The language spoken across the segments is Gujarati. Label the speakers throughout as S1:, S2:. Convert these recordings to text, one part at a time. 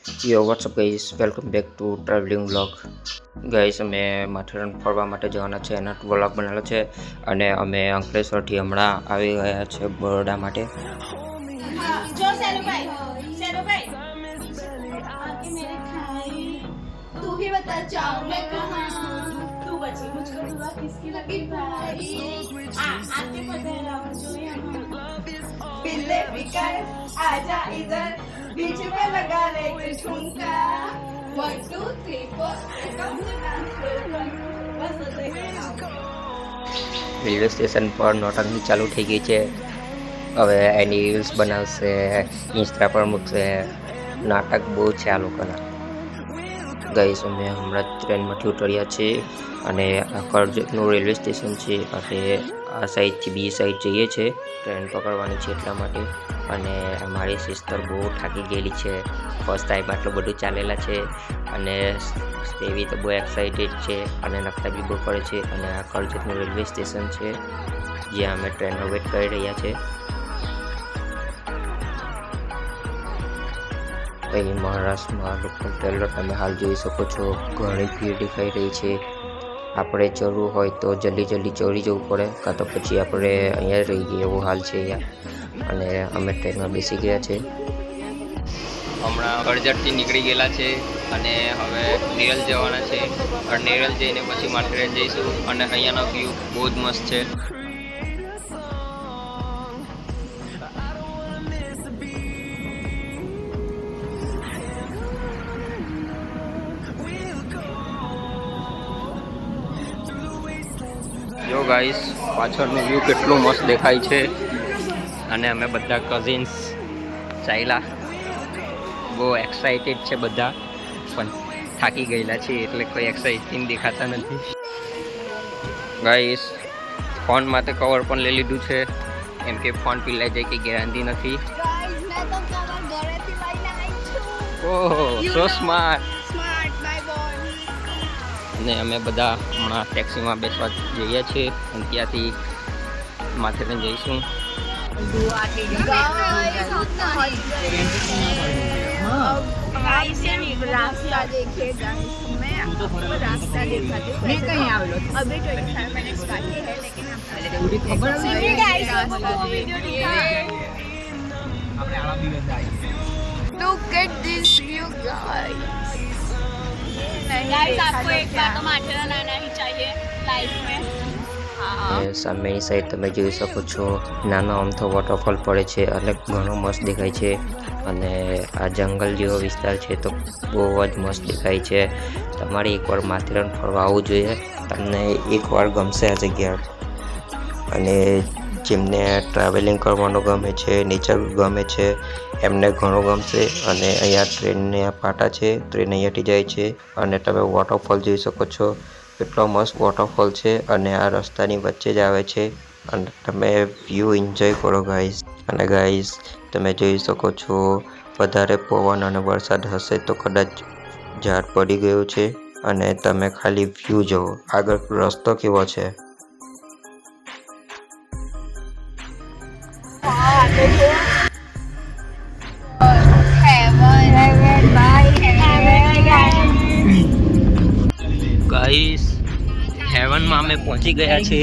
S1: યો WhatsApp guys, welcome back to travelling vlog. Guys, અમે માથેરાન ફરવા માટે જવાના છે એના વ્લોગ બનાવેલો છે અને અમે અંકલેશ્વરથી હમણાં આવી ગયા છે બરોડા માટે.
S2: जो सेलो भाई आके मेरे खाई तू ही बता जाऊं मैं कहां तू बची मुझको हुआ किसकी लगी भाई आके पता है जो यहाँ पिल्ले बिकर आजा इधर बीच में लगा ले ठुमका 1 2 3 4 come to dance बस
S1: રેલવે સ્ટેશન પર નોટંકી ચાલુ થઈ ગઈ છે. હવે એની રીલ્સ બનાવશે, ઇન્સ્ટા પર મૂકશે. નાટક બહુ છે આ લોકોના. ગાઈસ, અમે હમણાં જ ટ્રેનમાંથી ઉતર્યા છીએ અને આ કરજતનું રેલવે સ્ટેશન છે અને આ સાઈડથી બી સાઈડ જઈએ છીએ. ટ્રેન પકડવાની છે એટલા માટે. અને અમારી સિસ્ટર બહુ થાકી ગયેલી છે, ફર્સ્ટ ટાઈમ આટલું બધું ચાલેલા છે અને તેવી તો બહુ એક્સાઇટેડ છે અને નખતા બી બહુ પડે છે. અને આ કરજતનું રેલવે સ્ટેશન છે જ્યાં અમે ટ્રેનનો વેઇટ કરી રહ્યા છીએ. અહીં મહારાષ્ટ્રમાં લોકલ ટ્રેલર તમે હાલ જોઈ શકો છો, ઘણી ભીડ દેખાઈ રહી છે. આપણે ચડવું હોય તો જલ્દી ચડી જવું પડે, કાં તો પછી આપણે અહીંયા રહી ગઈએ એવો હાલ છે અહીંયા. અને અમે ટ્રેનમાં બેસી ગયા છે. હમણાં કરજતથી નીકળી ગયેલા છે અને હવે નેરલ જવાના છે. અને નેરલ જઈને પછી માથેરાન જઈશું. અને અહીંયાનો વ્યૂ બહુ જ મસ્ત છે. જો ગાઈસ, પાછળનું વ્યૂ કેટલું મસ્ત દેખાય છે. અને અમે બધા કઝિન્સ ચાલ્યા, બહુ એક્સાઇટેડ છે બધા, પણ થાકી ગયેલા છે એટલે કોઈ એક્સાઇટિંગ દેખાતા નથી. ગાઈસ, ફોન માટે કવર પણ લઈ લીધું છે, એમ કે ફોન પીલાઈ જાય કે ગેરંટી નથી. ઓહો, સો સ્માર્ટ. અને અમે બધા હમણાં ટેક્સીમાં બેસવા જઈએ છીએ અને ત્યાંથી માથેરાન જઈશું.
S2: रास्ता देखिए गाइस, मैं आपको रास्ता दिखाती हूँ. मैं कहीं आ लो अभी 25 मिनट्स बाकी है, लेकिन सुनिए गाइस, आपको वीडियो दिखाएं. Look at this view guys. Guys, आपको एक बार तो माथेरान आना ही चाहिए लाइफ में. સામેની સાઈડ તમે જોઈ શકો છો, નાનો અમથો વોટરફોલ પડે છે અને ઘણો મસ્ત દેખાય છે. અને આ જંગલ જેવો વિસ્તાર છે તો બહુ જ મસ્ત દેખાય છે. તમારે એકવાર માથેરાન ફરવા આવવું જોઈએ, તમને એકવાર ગમશે આ જગ્યા. અને જેમને ટ્રાવેલિંગ કરવાનું ગમે છે, નેચર ગમે છે, એમને ઘણું ગમશે. અને અહીંયા ટ્રેનના પાટા છે, ટ્રેન અહીંયાથી જાય છે અને તમે વોટરફોલ જોઈ શકો છો. કેટલો મસ્ત વોટરફોલ છે અને આ રસ્તાની વચ્ચે જ આવે છે. અને તમે વ્યૂ એન્જોય કરો ગાઈસ. અને ગાઈસ, તમે જોઈ શકો છો, વધારે પવન અને વરસાદ હશે તો કદાચ ઝાડ પડી ગયું છે. અને તમે ખાલી વ્યૂ જુઓ, આગળ રસ્તો કેવો છે. ગાઈસ, હેવનમાં અમે પહોંચી ગયા છે.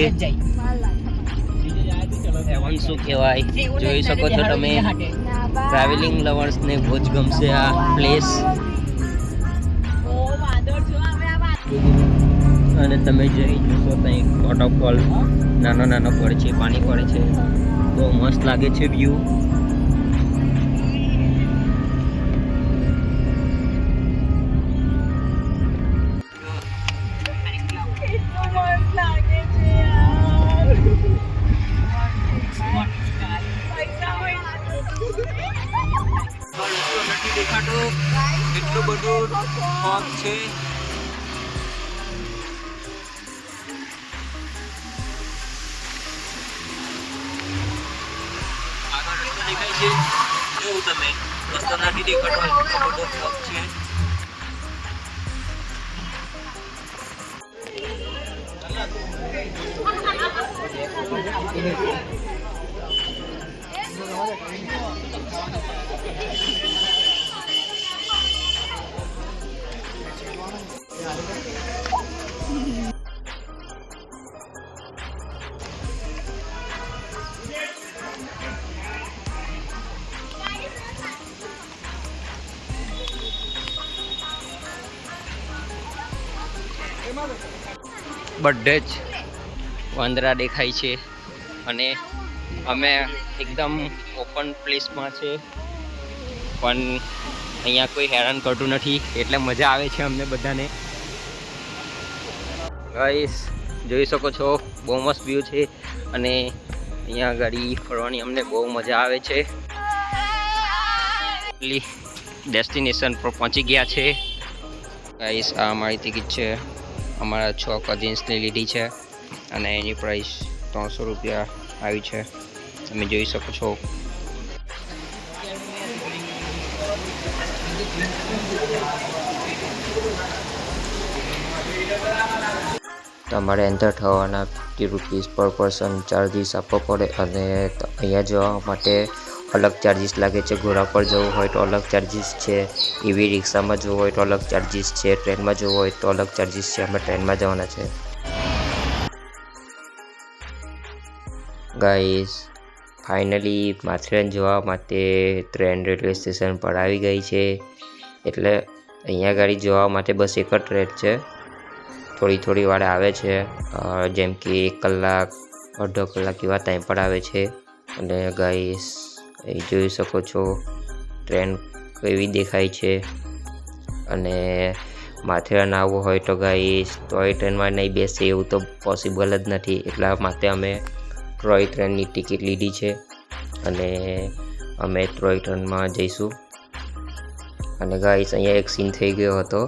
S2: હેવન શું કહેવાય જોઈ શકો છો તમે. ટ્રાવેલિંગ લવર્સને બહુ જ ગમશે આ પ્લેસ. અને તમે જઈ જોશો ત્યાં વોટરફોલ નાનો પડે છે, પાણી પડે છે, બહુ મસ્ત લાગે છે વ્યૂ. દેખાતો એટલું બધું ફોગ છે. આગળ રસ્તો દેખાય છે, જોવું તમે, રસ્તો નથી દેખાતો, એટલો બધો ફોગ છે.
S1: બધે જ વાંદરા દેખાય છે અને અમે એકદમ ઓપન પ્લેસમાં છે, પણ અહીંયા કોઈ હેરાન કરતું નથી એટલે મજા આવે છે અમને બધાને. ગાઈસ જોઈ શકો છો બહુ મસ્ત વ્યૂ છે અને અહીંયા ગાડી ફરવાની અમને બહુ મજા આવે છે. ડેસ્ટિનેશન પર પહોંચી ગયા છે. ગાઈસ આ અમારી ટિકિટ છે, અમારા 6 કઝિન્સની લીધી છે અને એની પ્રાઇસ 300 રૂપિયા આવી છે, તમે જોઈ શકો છો. તમારે એન્ટર થવાના 50 રૂપીસ પર પર્સન ચાર્જીસ આપવો પડે અને અહીંયા જવા માટે અલગ ચાર્જીસ લાગે છે. ઘોડા પર જવું હોય તો અલગ ચાર્જીસ છે, એવી રિક્ષામાં જવું હોય તો અલગ ચાર્જીસ છે, ટ્રેનમાં જવું હોય તો અલગ ચાર્જીસ છે. અમે ટ્રેનમાં જવાના છે. ગાઈસ ફાઇનલી માથેરાન જવા માટે ટ્રેન રેલવે સ્ટેશન પર આવી ગઈ છે, એટલે અહીંયા ગાડી જવા માટે બસ એક જ ટ્રેન છે. થોડી વાર આવે છે, જેમ કે 1 કલાક અડધો કલાક એવા ટાઈમ પર આવે છે. અને ગાઈસ એ જોઈ શકો છો ટ્રેન કેવી દેખાય છે. અને માથેરાન આવવું હોય તો ગાઈસ ટોય ટ્રેનમાં નહીં બેસે એવું તો પોસિબલ જ નથી, એટલા માટે અમે ટોય ટ્રેનની ટિકિટ લીધી છે અને અમે ટોય ટ્રેનમાં જઈશું. અને ગાઈસ અહીંયા એક સીન થઈ ગયો હતો,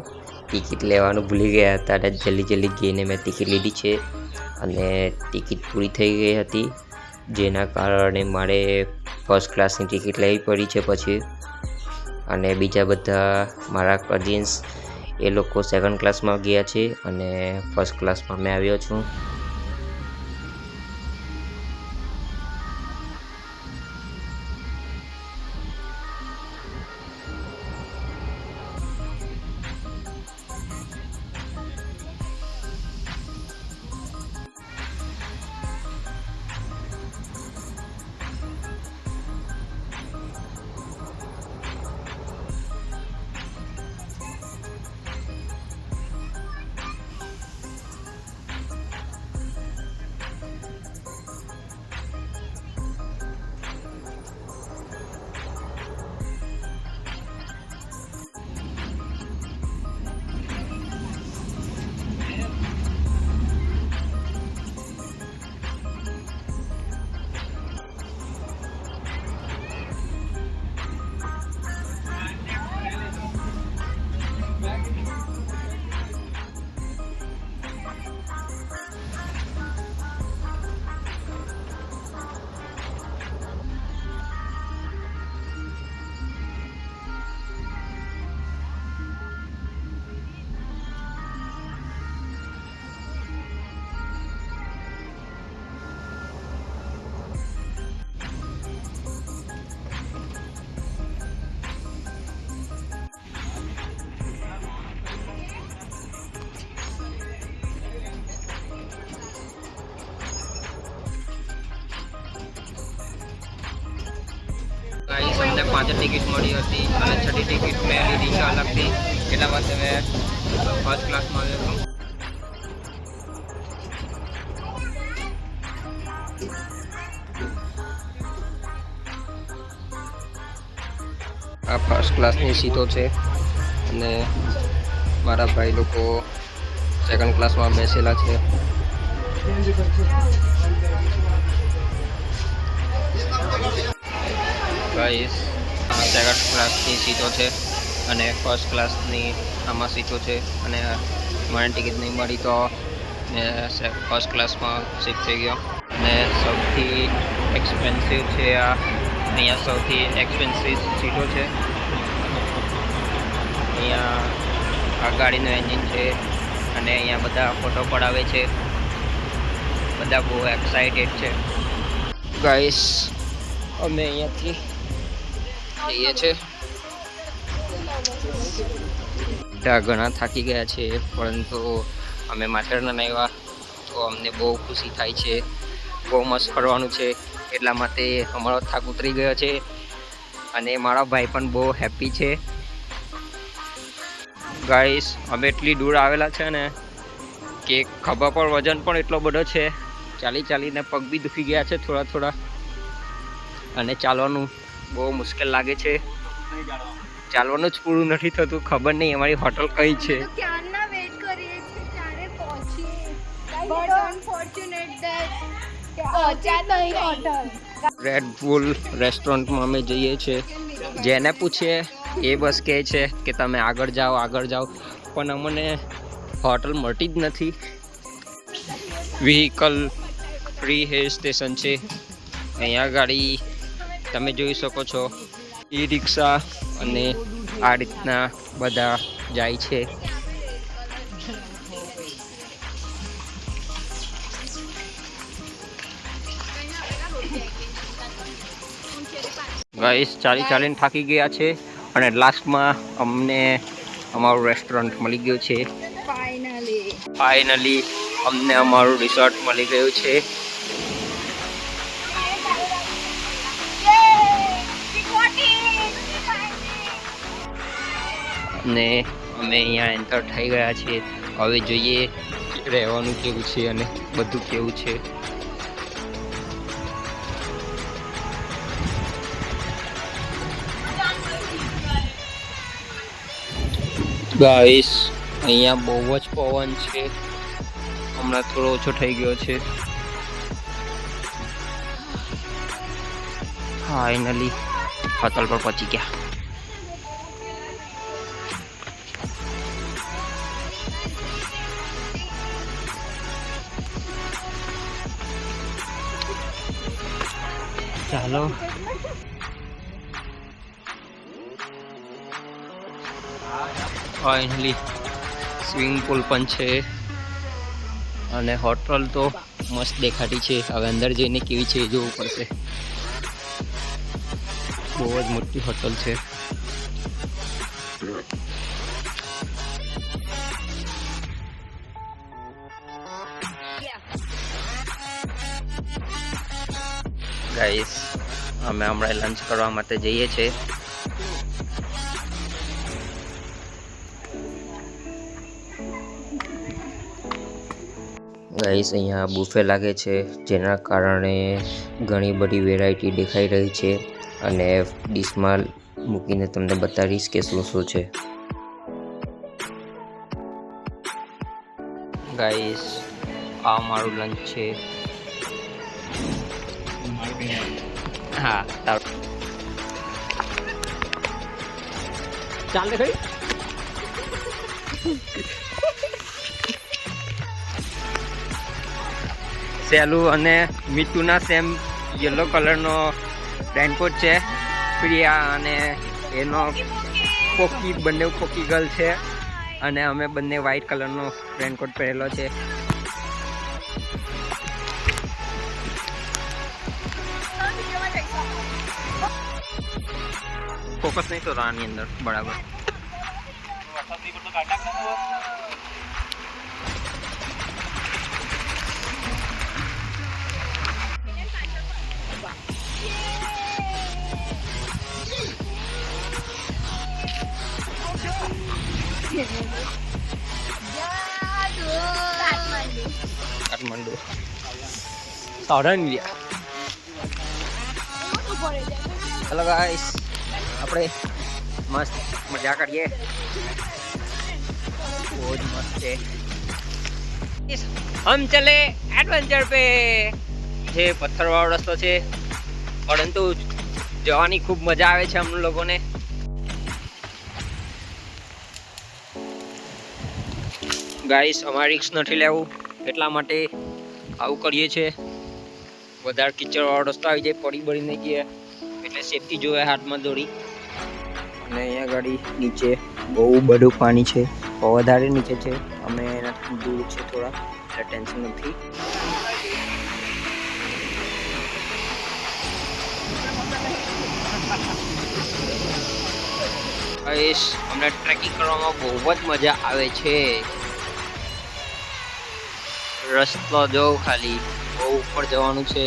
S1: ટિકિટ લેવાનું ભૂલી ગયા હતા અને જલ્દી ગઈને મેં ટિકિટ લીધી છે અને ટિકિટ પૂરી થઈ ગઈ હતી, જેના કારણે મારે ફર્સ્ટ ક્લાસની ટિકિટ લેવી પડી છે પછી. અને બીજા બધા મારા કઝિન્સ એ લોકો સેકન્ડ ક્લાસમાં ગયા છે અને ફર્સ્ટ ક્લાસમાં મેં આવ્યો છું. અમને 5 ટિકિટ મળી હતી અને 6ઠી ટિકિટ મેં લીધી છે અલગથી, એટલા માટે મેં ફર્સ્ટ ક્લાસમાં આવ્યો છું. આ ફર્સ્ટ ક્લાસની સીટો છે અને મારા ભાઈ લોકો સેકન્ડ ક્લાસમાં બેસેલા છે. ગાઈસ આ સેકન્ડ ક્લાસની સીટો છે અને ફર્સ્ટ ક્લાસની આમાં સીટો છે અને મને ટિકિટ નહીં મળી તો મેં ફર્સ્ટ ક્લાસમાં શિફ્ટ થઈ ગયો. અને સૌથી એક્સપેન્સિવ છે અહીંયા સૌથી એક્સપેન્સિવ સીટો છે. અહીંયા આ ગાડીનું એન્જિન છે અને અહીંયા બધા ફોટો પડાવે છે, બધા બહુ એક્સાઇટેડ છે. ગાઈસ અમે અહીંયાથી જઈએ છે. ત્યાં ઘણા થાકી ગયા છે, પરંતુ અમે માથેરાન આવ્યા તો અમને બહુ ખુશી થાય છે. બહુ મસ્ત ફરવાનું છે, એટલા માટે અમારો થાક ઉતરી ગયો છે અને મારા ભાઈ પણ બહુ હેપી છે. ગાઈસ અમે એટલી દૂર આવેલા છે ને કે ખભા પર વજન પણ એટલો બધો છે, ચાલી ચાલીને પગ બી દુખી ગયા છે થોડા થોડા, અને ચાલવાનું બહુ મુશ્કેલ લાગે છે. ચાલવાનું જ પૂરું નથી થતું. ખબર નહીં અમારી હોટલ કઈ છે.
S2: ક્યારના વેટ કરીએ છીએ ત્યારે પહોંચીએ, બટ અનફોર્ચ્યુનેટ ધેટ પહોંચ્યા નહીં હોટલ.
S1: રેડ બુલ રેસ્ટોરન્ટમાં અમે જઈએ છીએ. જેને પૂછીએ એ બસ કહે છે કે તમે આગળ જાઓ, પણ અમને હોટલ મળતી જ નથી. વ્હીકલ ફ્રી હિલ સ્ટેશન છે. અહીંયા ગાડી તમે જોઈ શકો છો, ઈ રિક્ષા અને આ રીતના બધા જાય છે. ગાઈસ ચાલીને થાકી ગયા છે અને લાસ્ટમાં અમને અમારું રેસ્ટોરન્ટ મળી ગયું છે. ફાઇનલી અમને અમારું રિસોર્ટ મળી ગયું છે. અને અમે અહીંયા એન્ટર થઈ ગયા છીએ. હવે જોઈએ રહેવાનું કેવું છે અને બધું કેવું છે. ગાઈસ અહીંયા બહુ જ પવન છે. હમણાં થોડો ઓછો થઈ ગયો છે. ફાઇનલી હોટલ પર પહોંચી ગયા. ચાલો ફાઇનલી સ્વિમિંગ પુલ પણ છે અને હોટલ તો મસ્ત દેખાતી છે. હવે અંદર જઈને કેવી છે એ જોવું પડશે. બહુ જ મોટી હોટલ છે. ગાઈસ અમે હમણાં લંચ કરવા માટે જઈએ છીએ. ગાઈસ અહીંયા બુફે લાગે છે, જેના કારણે ઘણી બધી વેરાયટી દેખાઈ રહી છે અને ડીશમાં મૂકીને તમને બતાવીશ કે શું શું છે. ગાઈસ આ મારું લંચ છે. હા ચાલ દે ખરી. સેલુ અને મીતુના સેમ યલો કલરનો રેનકોટ છે. પ્રિયા અને એનો બંને પોકી ગર્લ છે અને અમે બંને વ્હાઈટ કલરનો રેનકોટ પહેરેલો છે. ફોકસ નહીં તો આની અંદર બરાબર. કાઠમંડુ સાવધાન ગયા. હેલો ગાઈસ, આપણે મસ્ત મજા કરીએ. બહુ જ મસ્ત છે. હમ ચલે એડવેન્ચર પે. જે પથ્થરવાળો રસ્તો છે, પરંતુ જવાની ખૂબ મજા આવે છે અમને લોકોને. ગાઈસ અમારે રિસ્ક નથી લેવું એટલા માટે આવું કરીએ છીએ. વધારે કીચડવાળો રસ્તો આવી જાય, પડી બળી નહીં ગયા, એટલે સેફટી જોવે હાથમાં દોડી. અને અહીંયા ગાડી નીચે બહુ બધું પાણી છે, વધારે નીચે છે. અમે એનાથી દૂર છે થોડા, એટલે ટેન્શન નથી. ગાઈસ અમને ટ્રેકિંગ કરવામાં બહુ જ મજા આવે છે. રસ્તો જો ખાલી બહુ ઉપર જવાનું છે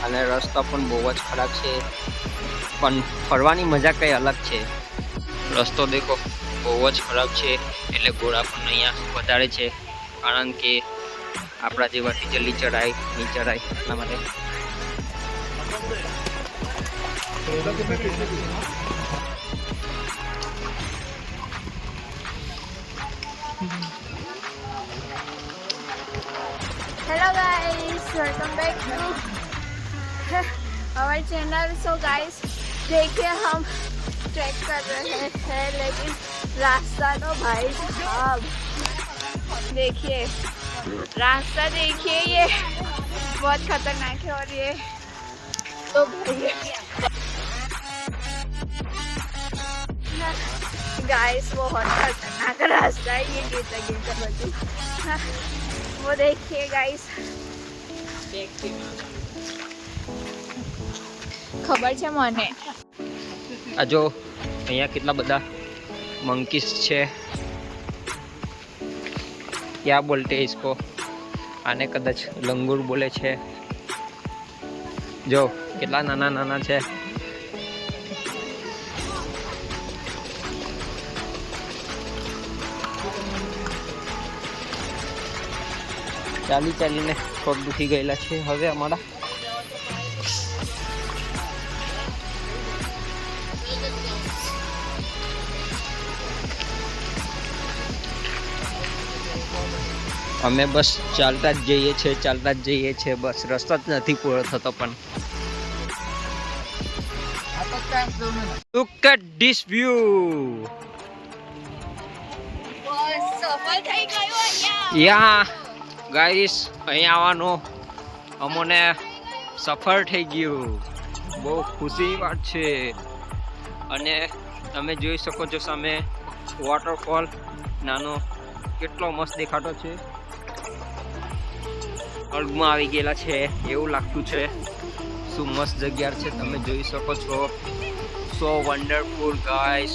S1: અને રસ્તો પણ બહુ જ ખરાબ છે, પણ ફરવાની મજા કંઈ અલગ છે. રસ્તો દેખો બહુ જ ખરાબ છે, એટલે ઘોડા પણ અહીંયા વધારે છે. કારણ કે આપણા જેવાથી જલ્દી ચડાય નહીં ચડાય એટલા માટે.
S2: Hello guys, welcome back to our channel. So guys, देखिए हम ट्रैक कर रहे हैं, लेकिन रास्ता तो भाई साहब देखिए, रास्ता देखिए, ये बहुत खतरनाक है. और ये तो भाई गाइस बहुत खतरनाक रास्ता है. ये गिरता बच्चे, वो देखिए गाइस. ખબર છે મને.
S1: આ જો અહીંયા કેટલા બધા મંકીસ છે. क्या बोलते हैं इसको? आने कदाच लंगूर बोले छे. जो કેટલા નાના નાના છે. ચાલી ચાલીને પગ દુખી ગયેલા છે હવે અમારા. અમે બસ ચાલતા જ જઈએ છીએ બસ. રસ્તો જ નથી પૂરો થતો. પણ look at this view.
S2: સફળ થઈ ગયો અહીંયા.
S1: યા ગાઈસ, અહીંયા આવવાનું અમોને સફળ થઈ ગયું. બહુ ખુશીની વાત છે. અને તમે જોઈ શકો છો સામે વોટરફોલ નાનો કેટલો મસ્ત દેખાતો છે. અર્ગમાં આવી ગયેલા છે એવું લાગતું છે. શું મસ્ત જગ્યા છે, તમે જોઈ શકો છો. સો વન્ડરફુલ ગાઈસ.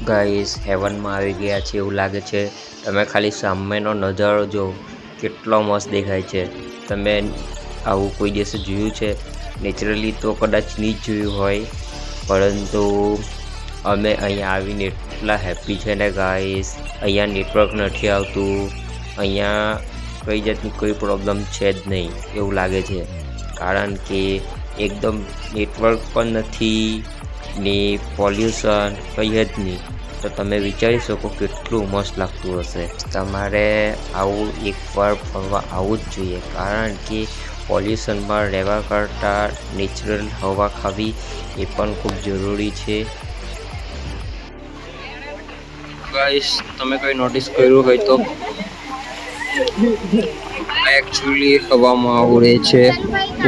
S1: ગાઈસ હેવનમાં આવી ગયા છે એવું લાગે છે. તમે ખાલી સામેનો નજારો જો કેટલો મસ્ત દેખાય છે. તમે આવું કોઈ દિવસે જોયું છે? નેચરલી તો કદાચ નહીં જ જોયું હોય, પરંતુ અમે અહીંયા આવીને એટલા હેપી છે ને ગાઈસ. અહીંયા નેટવર્ક નથી આવતું, અહીંયા કઈ જાતની કોઈ પ્રોબ્લેમ છે જ નહીં એવું લાગે છે. કારણ કે એકદમ નેટવર્ક પણ નથી ને પોલ્યુશન કંઈ જ નહીં. તો તમે વિચારી શકો કેટલું મસ્ત લાગતું હશે. તમારે આવું એકવાર ફરવા આવવું જ જોઈએ, કારણ કે પોલ્યુશનમાં રહેવા કરતાં નેચરલ હવા ખાવી એ પણ ખૂબ જરૂરી છે. ગાઈસ, તમે કંઈ નોટિસ કર્યું હોય તો એકચ્યુઅલી હવામાં આવું રહે છે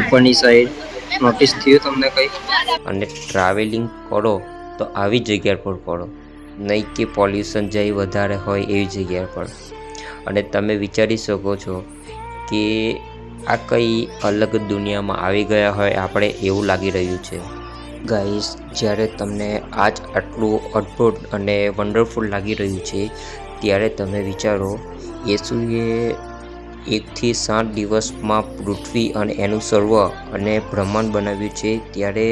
S1: ઉપરની સાઈડ. નોટિસ થયું તમને કંઈ? અને ટ્રાવેલિંગ કરો તો આવી જગ્યા પર કરો, નહીં કે પોલ્યુશન જાય વધારે હોય એવી જગ્યા પર. અને તમે વિચારી શકો છો કે આ કઈ અલગ દુનિયામાં આવી ગયા હોય આપણે એવું લાગી રહ્યું છે. ગાઈસ, જ્યારે તમને આજ આટલું અદ્ભુત અને વન્ડરફુલ લાગી રહ્યું છે, ત્યારે તમે વિચારો યેસુએ 1 થી 7 દિવસમાં પૃથ્વી અને એનું સર્વ અને બ્રહ્માંડ બનાવ્યું છે. ત્યારે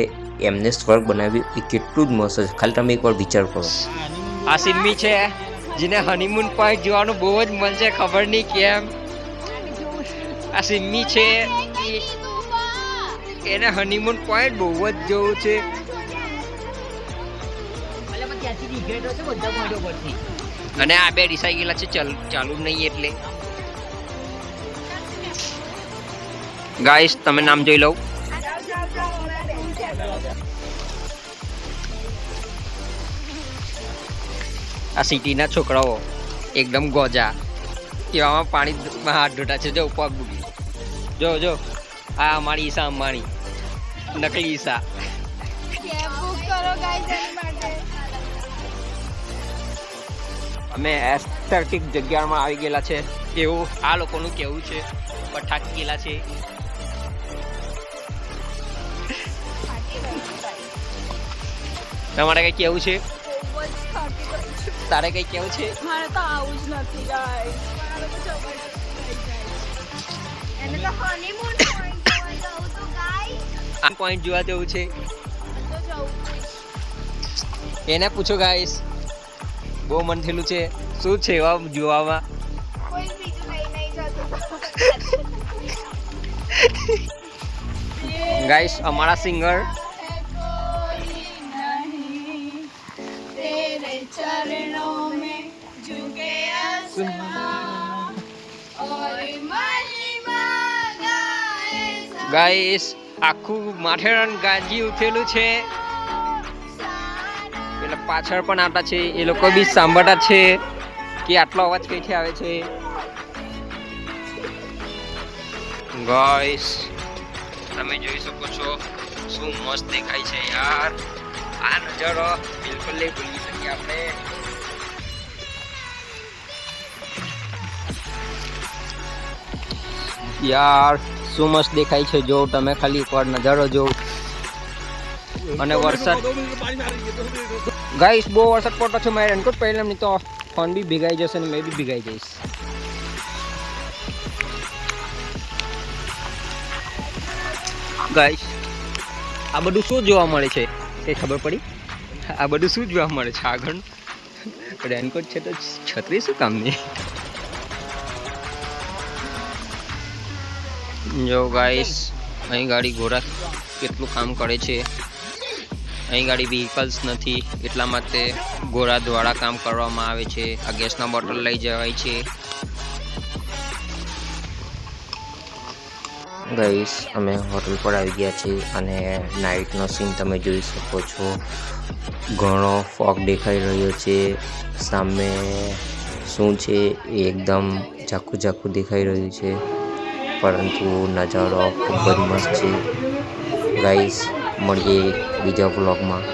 S1: એમને સ્વર્ગ બનાવ્યું એ કેટલું જ મસ્ત છે. ખાલી તમે એકવાર વિચાર કરો. આ સિમ્મી છે જેને હનીમૂન પોઈન્ટ જોવાનું બહુ જ મન છે, ખબર નહીં કેમ. આ સિમ્મી છે એને હનીમૂન પોઈન્ટ બહુ જ જોવું છે. અને આ બે રિસાઈ ગયેલા છે ચાલુ નહીં એટલે. ગાઈસ, તમે નામ જોઈ લઉં. આ સિટીના છોકરાઓ એકદમ ગોજા, એવામાં પાણીમાં હાથ ધોતા છે. જો પગ બુડી જો જો. આ અમારી ઈશા અંબાણી, નકલી ઈશા. અમે એસ્થેટિક જગ્યામાં આવી ગયેલા છે એવું આ લોકોનું કેવું છે. પણ થાકી ગયેલા છે. તમારે કઈ કેવું છે? તારે કઈ કેવું છે?
S2: મારે તો આવું જ નથી ગાઈસ. મારે તો જબરદસ્ત થઈ જાય. એને તો હનીમૂન પોઈન્ટ જોવા જાવ તો ગાઈસ.
S1: આ પોઈન્ટ જોવા જેવું છે. એને પૂછો ગાઈસ, બહુ મન થયેલું છે. શું છે એવા જોવામાં?
S2: કોઈ બીજું નહીં જતું.
S1: ગાઈસ અમારા સિંગર
S2: तेरे चरणों में झुके आसमां और महिमा गाए
S1: ગાઈસ આખું માથેરાન ગાજી ઉઠેલું છે. એટલે પાછળ પણ આવતા છે, એ લોકો બી સાંભળતા છે કે આટલો અવાજ કઈથી આવે છે. ગાઈસ તમે જોઈ શકો છો શું મસ્ત દેખાય છે યાર. આ નજારો બિલકુલ નહીં ભૂલી શકીએ આપણે. યાર શું મસ્ત દેખાય છે, જો તમે ખાલી એકવાર નજારો જો. અને વરસાદ ગાઈસ બહુ વરસાદ પડતો છે. મારે રેનકોટ પહેરેલું નહીં તો ફોન બી ભીગાઈ જશે ને મેં બી ભીગાઈ જઈશ. ગાઈસ આ બધું શું જોવા મળે છે તે ખબર પડી? આ બધું શું જોવા મળે છે આગળ? રેનકોટ છે તો છત્રી શું કામની? જો ગાઈસ અહીં ગાડી ઘોડા કેટલું કામ કરે છે. અહીં ગાડી વ્હીકલ્સ નથી એટલા માટે ઘોડા દ્વારા કામ કરવામાં આવે છે. આ ગેસના બોટલ લઈ જવાય છે. ગાઈસ અમે હોટલ પર આવી ગયા છીએ અને નાઇટનો સીન તમે જોઈ શકો છો. ઘણો ફોગ દેખાઈ રહ્યો છે. સામે શું છે એ એકદમ ઝાખું ઝાખું દેખાઈ રહ્યું છે, પરંતુ નજારો ખૂબ જ મસ્ત છે. ગાઈસ મળીએ બીજા વ્લોગમાં.